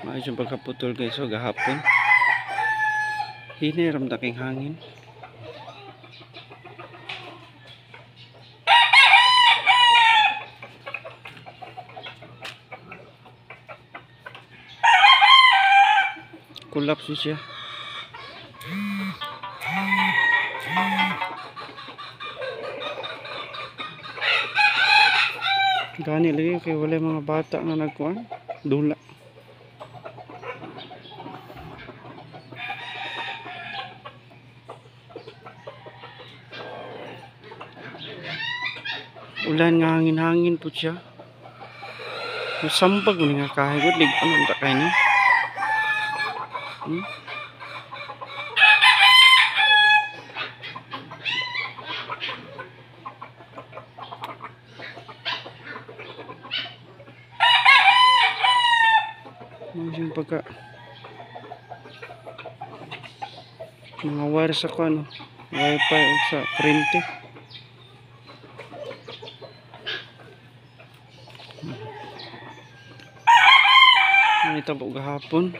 Maayos yung pagkaputol guys. So gahapon hiniram taking hangin. Collapse siya. Gani lagi kay wala mga bata nga nagkuan dula. Ulan nga hangin-hangin po siya. Sampag mo nga kahigod lig ano ta kay ni. Yung pagka mga wire sa ano wifi o sa printe ito po gahapon